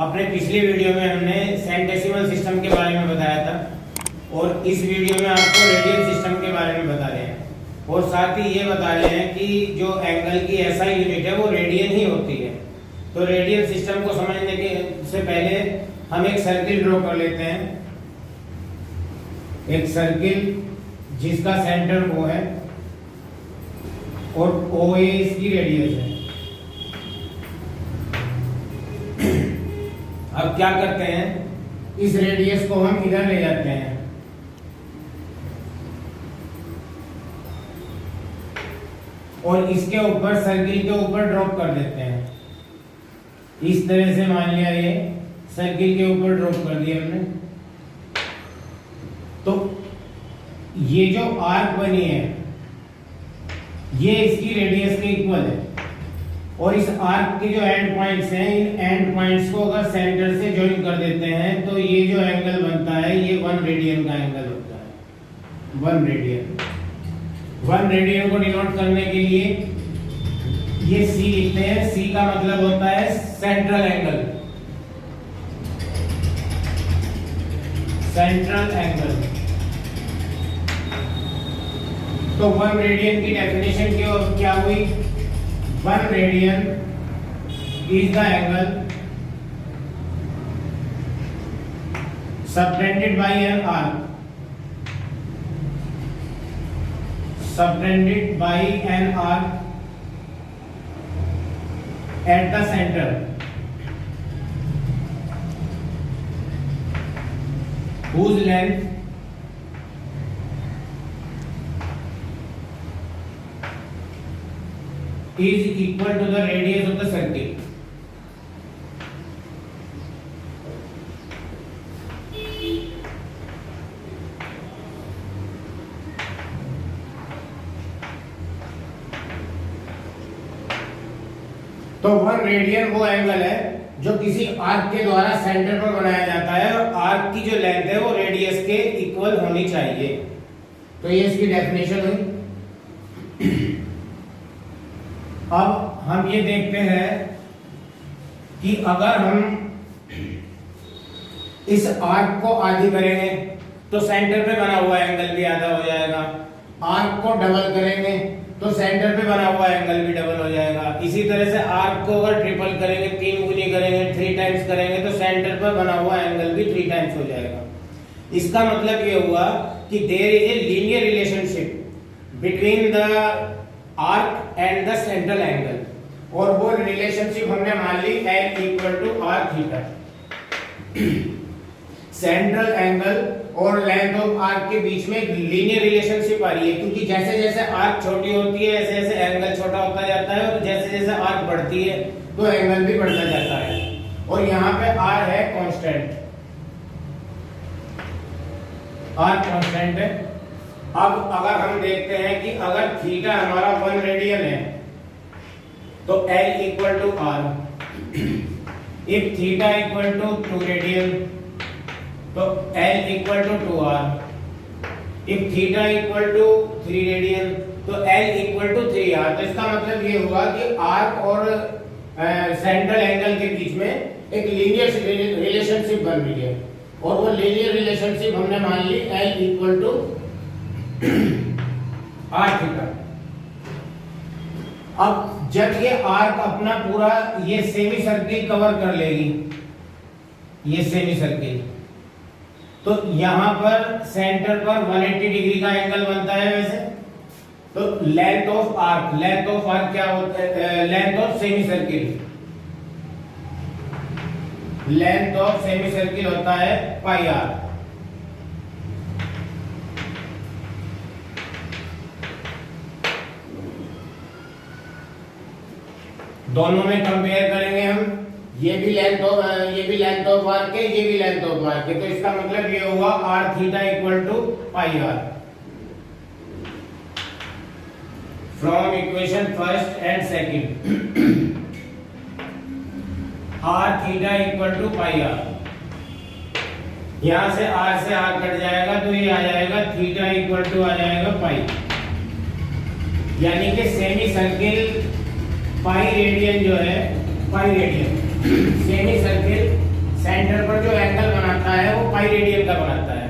अपने पिछले वीडियो में हमने सेंटेसिमल सिस्टम के बारे में बताया था और इस वीडियो में आपको रेडियन सिस्टम के बारे में बता रहे हैं और साथ ही ये बता रहे हैं कि जो एंगल की एसआई यूनिट है वो रेडियन ही होती है। तो रेडियन सिस्टम को समझने के से पहले हम एक सर्किल ड्रॉ कर लेते हैं, एक सर्किल जिसका सेंटर O है और OA इसकी रेडियस है। अब क्या करते हैं, इस रेडियस को हम इधर ले जाते हैं और इसके ऊपर सर्किल के ऊपर ड्रॉप कर देते हैं। इस तरह से मान लिया ये सर्किल के ऊपर ड्रॉप कर दिया हमने। तो ये जो आर्क बनी है ये इसकी रेडियस के इक्वल है और इस आर्क के जो एंड पॉइंट्स हैं, इन एंड पॉइंट्स को अगर सेंटर से ज्वाइन कर देते हैं तो ये जो एंगल बनता है ये 1 रेडियन का एंगल होता है। 1 रेडियन, 1 रेडियन को डिनोट करने के लिए ये C लिखते हैं। C का मतलब होता है सेंट्रल एंगल, सेंट्रल एंगल। तो 1 रेडियन की डेफिनेशन क्या हुई? 1 radian is the angle subtended by an arc, subtended by an arc at the center whose length is equal to the radius of the circle। तो 1 radian वो angle है जो किसी arc के द्वारा सेंटर पर बनाया जाता है और आर्क की जो लेंथ है वो रेडियस के इक्वल होनी चाहिए। तो ये इसकी डेफिनेशन हुई। अब हम ये देखते हैं कि अगर हम इस आर्क को आधी करेंगे तो सेंटर पे बना हुआ एंगल भी आधा हो जाएगा। आर्क को डबल करेंगे तो सेंटर पे बना हुआ एंगल भी डबल हो जाएगा। इसी तरह से आर्क को अगर ट्रिपल करेंगे, 3 गुनी करेंगे, 3 टाइम्स करेंगे तो सेंटर पर बना हुआ एंगल भी 3 टाइम्स हो जाएगा। इसका मतलब ये हुआ कि there is a linear relationship between the arc and the central angle और वो रिलेशनशिप हमने मान ली L equal to R theta. Central angle और लेंथ ऑफ आर्क के बीच में एक लीनियर रिलेशनशिप आ रही है क्योंकि जैसे जैसे आर्क छोटी होती है ऐसे ऐसे एंगल छोटा होता जाता है और जैसे जैसे आर्क बढ़ती है तो एंगल भी बढ़ता जाता है। और यहाँ पे R है कांस्टेंट, R कांस्टेंट है। अब अगर हम देखते हैं कि अगर थीटा हमारा 1 रेडियन है तो L equal to R, if theta equal to 2 radian तो L equal to 2R, if theta equal to 3 radian तो L इक्वल टू 3R। तो इसका मतलब ये हुआ कि आर्क और सेंट्रल एंगल के बीच में एक लीनियर रिलेशनशिप बन रही है और वो लीनियर रिलेशनशिप हमने मान ली L equal to R theta. अब जब ये आर्क अपना पूरा ये सेमी सर्किल कवर कर लेगी, ये सेमी सर्किल, तो यहां पर सेंटर पर 180 डिग्री का एंगल बनता है वैसे। तो length of arc, length of arc क्या होता है? Length of semi circle, length of semi circle होता है पाई आर। दोनों में कंपेयर करेंगे हम, ये भी लेंथ ऑफ आर्क है, ये भी लेंथ ऑफ आर्क है। तो इसका मतलब ये हुआ r theta equal to pi R. From equation first and second r theta equal to pi R. यहां से r कट जाएगा तो ये आ जाएगा थीटा इक्वल टू आ जाएगा पाई, यानी कि सेमी सर्किल पाई रेडियन जो है, pi radian semi circle centre पर जो एंगल बनाता है वो पाई रेडियन का बनाता है,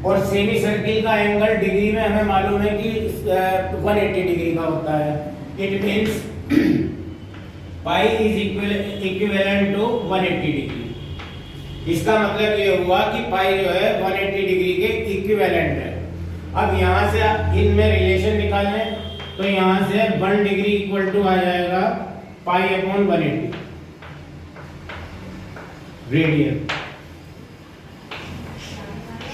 और सेमी सर्किल का एंगल डिग्री में हमें मालूम है कि 180 डिग्री का होता है। It means pi is equivalent to 180 degree. इसका मतलब ये हुआ कि पाई जो है 180 डिग्री के इक्विवेलेंट है। अब यहाँ से इनमें रिलेशन निकालने, तो यहाँ से 1 डिग्री इक्वल टू आ जाएगा पाई अपॉन 180 रेडियन।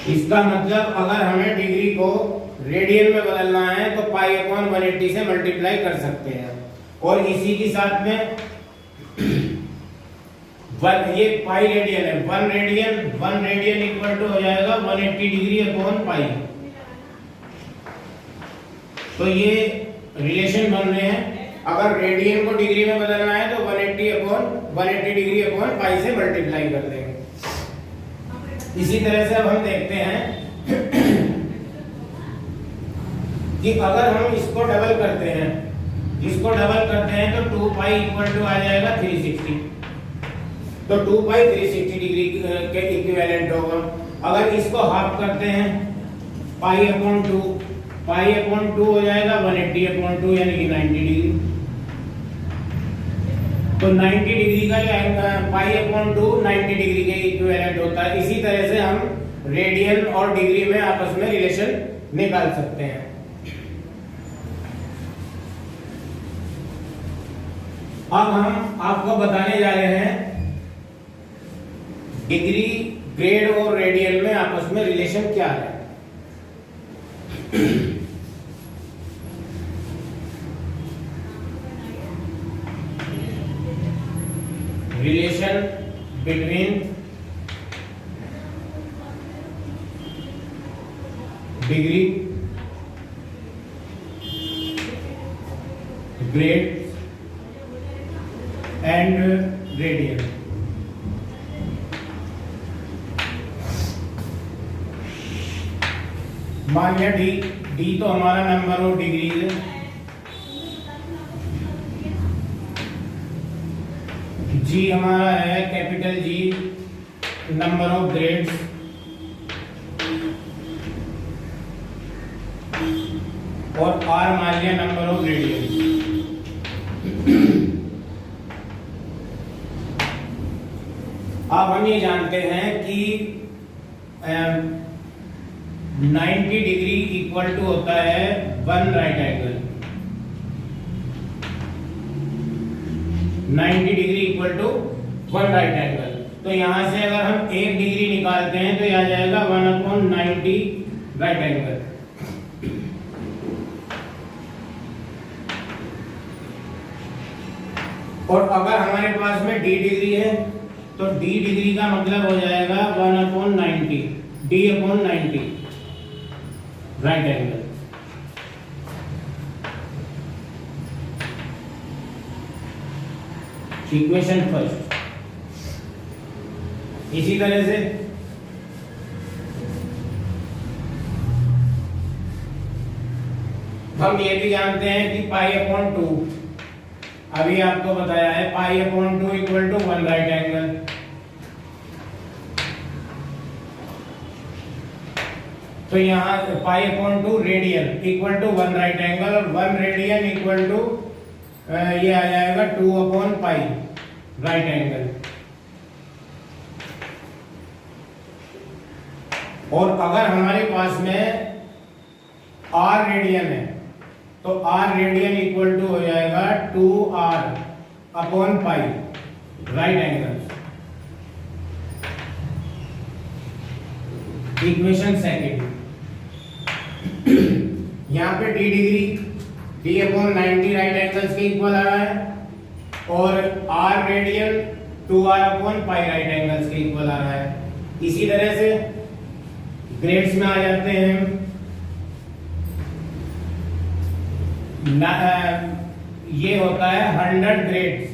इसका मतलब अगर हमें डिग्री को रेडियन में बदलना है तो पाई अपॉन 180 से मल्टीप्लाई कर सकते हैं, और इसी के साथ में ये पाई रेडियन है, 1 रेडियन इक्वल टू हो जाएगा 180 डिग्री अपॉन पाई। तो ये रिलेशन बन रहे हैं। अगर रेडियन को डिग्री में बदलना है तो 180 डिग्री अपॉन पाई से मल्टीप्लाई कर देंगे। इसी तरह से अब हम देखते हैं कि अगर हम इसको डबल करते हैं, तो 2 पाई इक्वल टू आ जाएगा 360। तो 2 पाई 360 डिग्री के इक्विवेलेंट होगा। अगर इसको हाफ करते हैं, पाई अपॉन 2 हो जाएगा 180 अपॉन 2 यानी कि 90 डिग्री। तो 90 डिग्री का जो पाई अपॉन 2 90 डिग्री के इक्विवेलेंट होता है। इसी तरह से हम रेडियन और डिग्री में आपस में रिलेशन निकाल सकते हैं। अब हम आपको बताने जा रहे हैं डिग्री, ग्रेड और रेडियन में आपस में रिलेशन क्या है। Relation between degree, grade and radian. मान लिया डी तो हमारा नंबर ऑफ डिग्री है, जी हमारा है capital G number of grades, और आर मान लिया नंबर ऑफ रेडियन। अब हम ये जानते हैं कि 90 डिग्री इक्वल टू होता है 1 right angle. 90 degree equal to 1 right angle. तो यहां से अगर हम 1 डिग्री निकालते हैं तो यह आ जाएगा 1/90 राइट एंगल। और अगर हमारे पास में d डिग्री है तो d डिग्री का मतलब हो जाएगा 1/90 d/90 right angle. Equation first. इसी तरह से हम ये भी जानते हैं कि π/2, अभी आपको बताया है π/2 इक्वल टू 1 राइट एंगल। तो यहाँ π/2 radian equal to 1 right angle, और 1 रेडियन इक्वल टू ये आ जाएगा 2/π राइट एंगल। और अगर हमारे पास में r रेडियन है तो r रेडियन इक्वल टू हो जाएगा 2r/π right angle. Equation second. यहाँ पे d degree d/90 right angles के इक्वल आ रहा है, और r radian 2r/π right angles के इक्वल आ रहा है। इसी तरह से ग्रेड्स में आ जाते हैं। ये होता है 100 grades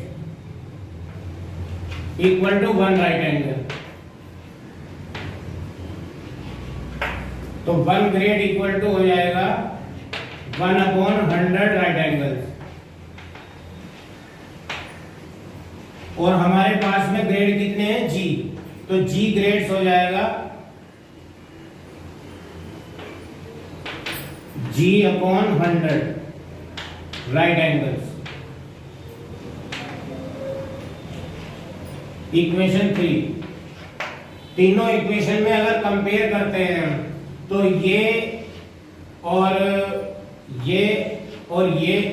equal to 1 right angle. तो 1 ग्रेड इक्वल टू हो जाएगा 1/100 राइट एंगल्स। और हमारे पास में ग्रेड कितने हैं? G। तो जी ग्रेड्स हो जाएगा G upon 100 right angles. Equation 3, तीनों इक्वेशन में अगर कंपेयर करते हैं हम तो ये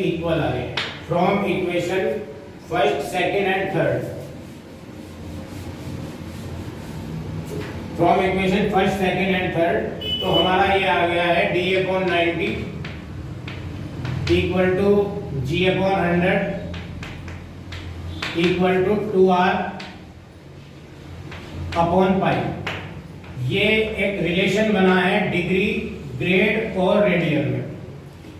इक्वल आ रहे हैं from equation first, second and third. From equation first, second and third तो हमारा ये आ गया है d upon 90 equal to G upon 100 equal to 2R upon pi. ये एक रिलेशन बना है डिग्री, ग्रेड और रेडियन में।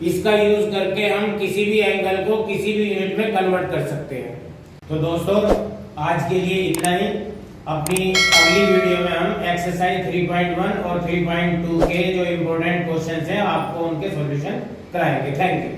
इसका यूज करके हम किसी भी एंगल को किसी भी यूनिट में कन्वर्ट कर सकते हैं। तो दोस्तों आज के लिए इतना ही। अपनी अगली वीडियो में हम एक्सरसाइज 3.1 और 3.2 के जो इम्पोर्टेंट क्वेश्चंस हैं आपको उनके सॉल्यूशन कराएंगे। Thank you.